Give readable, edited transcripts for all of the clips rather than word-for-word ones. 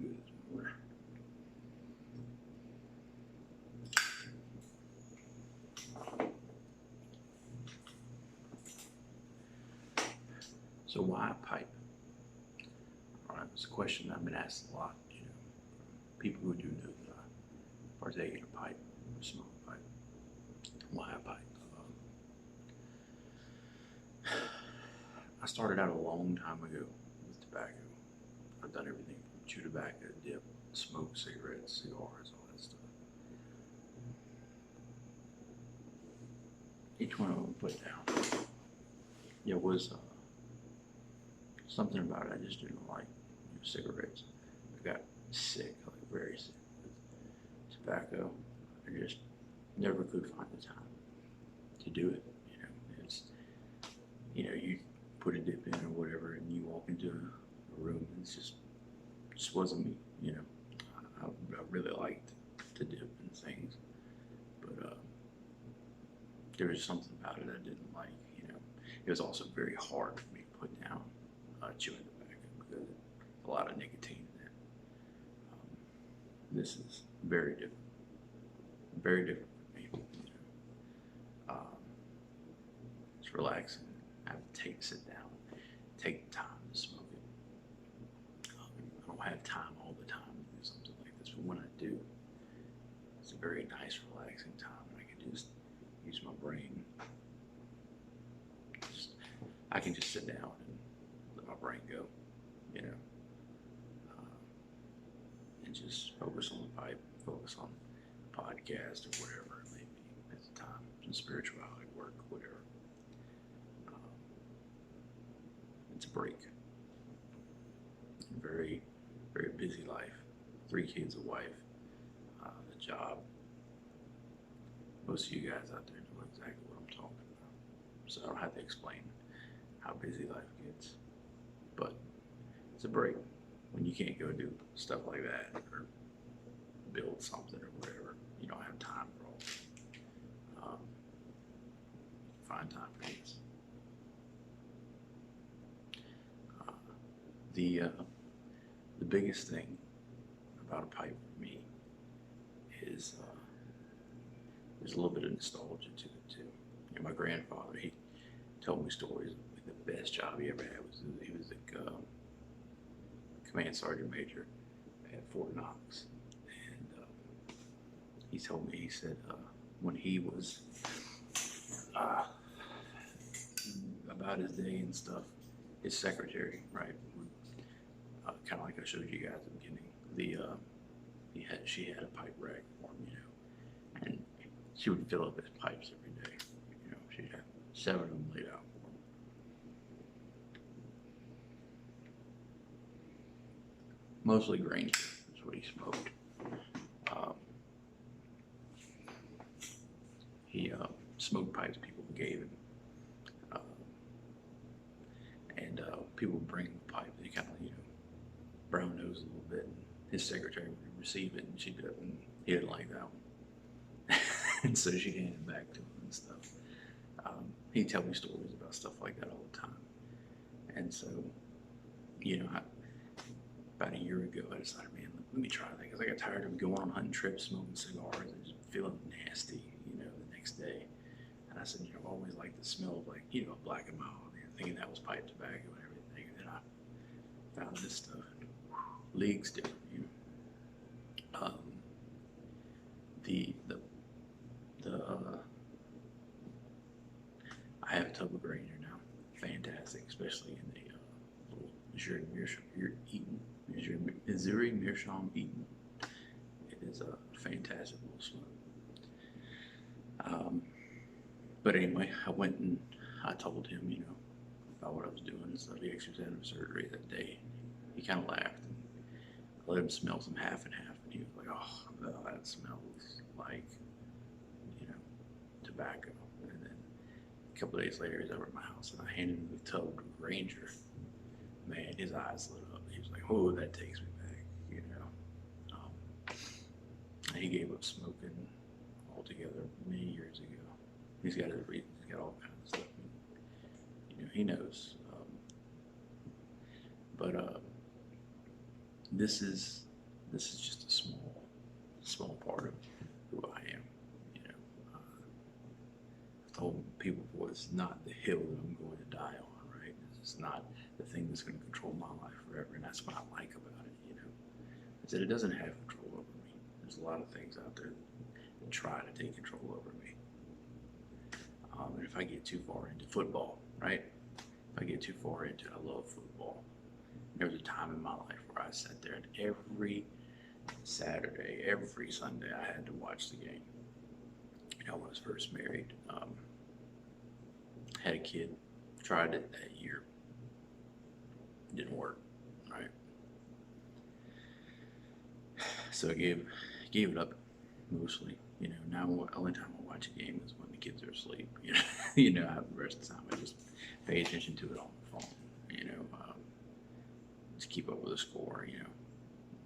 good this morning. So why a pipe? All right, it's a question I've been asked a lot. People who do know that I partake in a pipe, smoke a pipe. Why a pipe? I started out a long time ago with tobacco. I've done everything from chew tobacco, dip, smoke, cigarettes, cigars, all that stuff. Each one of them put down. It was something about it I just didn't like. Cigarettes. I got sick, like very sick with tobacco. I just never could find the time to do it. It's you put a dip in or whatever, and you walk into a room, and it just wasn't me. I really liked to dip and things, but there was something about it I didn't like. It was also very hard for me to put down chewing tobacco because a lot of nicotine in it. This is very different for me. It's relaxing. I have to sit down, take the time to smoke it. I don't have time all the time to do something like this, but when I do, it's a very nice, relaxing time. I can just use my brain. I can just sit down and let my brain go, and just focus on the pipe, focus on the podcast or whatever it may be at the time, some spirituality work, whatever. It's a break. Very, very busy life. 3 kids, a wife, a job. Most of you guys out there know exactly what I'm talking about. So I don't have to explain how busy life gets. But it's a break when you can't go do stuff like that or build something or whatever. You don't have time for all that. Find time for this. The biggest thing about a pipe for me is there's a little bit of nostalgia to it too. My grandfather, he told me stories. The best job he ever had was he was a command sergeant major at Fort Knox, and he told me, he said when he was about his day and stuff, his secretary, right, kind of like I showed you guys at the beginning, she had a pipe rack for him, and she would fill up his pipes every day. She'd have 7 of them laid out for him. Mostly Granger is what he smoked. He smoked pipes people gave him, and people would bring him a pipe. They kind of, brown nose a little bit, and his secretary would receive it, and she did, and he didn't like that one, and so she handed it back to him and stuff. He'd tell me stories about stuff like that all the time, and so, about a year ago, I decided, man, let me try that, because I got tired of going on hunting trips, smoking cigars, and just feeling nasty, the next day. And I said, I've always liked the smell of, like, Black and Mild, thinking that was pipe tobacco and everything. And then I found this stuff, and leagues different, I have a tub of Granger now. Fantastic, especially in the little Missouri Meerschaum Eaton. It is a fantastic little smoke. But anyway, I went and I told him, about what I was doing and stuff. He actually was having surgery that day. He kind of laughed, and I let him smell some half and half, and he was like, "Oh, that smells like, tobacco." And then a couple of days later, he's over at my house, and I handed him the tub of Granger. Man, his eyes lit up. He was like, "Oh, that takes me back," And he gave up smoking altogether many years ago. He's got his reasons. He's got all kinds of stuff. He knows. But this is this is just a small part of who I am. You know, I told people before, it's not the hill that I'm going to die on, right? It's not the thing that's going to control my life forever, and that's what I like about it. You know, is that it doesn't have control over me. There's a lot of things out there that try to take control over me. And if I get too far into football, right? If I get too far into it, I love football. There was a time in my life where I sat there and every Saturday, every Sunday, I had to watch the game. You know, when I was first married, had a kid, tried it that year, didn't work, right? So I gave it up mostly. You know, now the only time I watch a game is when the kids are asleep. You know, the rest of the time I just pay attention to it on the phone. You know, just keep up with the score. You know,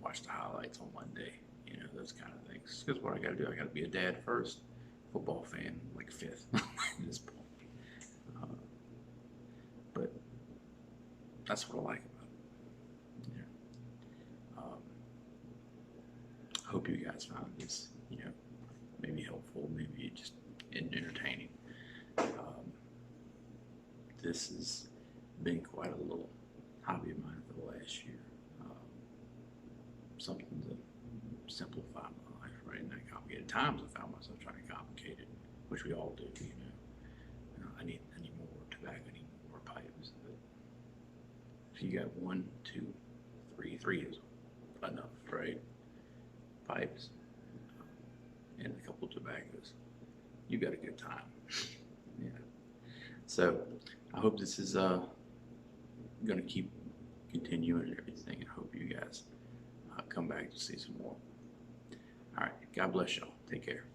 watch the highlights on Monday. You know, those kind of things. Because what I got to do, I got to be a dad first, football fan like fifth at this point. But that's what I like about it. You know, I hope you guys found this, you know, maybe helpful, maybe just entertaining. This has been quite a little hobby of mine for the last year. Something to simplify my life, right? In that complicated times, I found myself trying to complicate it, which we all do, you know. I need more tobacco, I need more pipes. But if you got 1, 2, 3 is enough, right? Pipes and a couple of tobaccos, you got a good time. Yeah. So I hope this is going to keep continuing and everything. I hope you guys come back to see some more. All right. God bless y'all. Take care.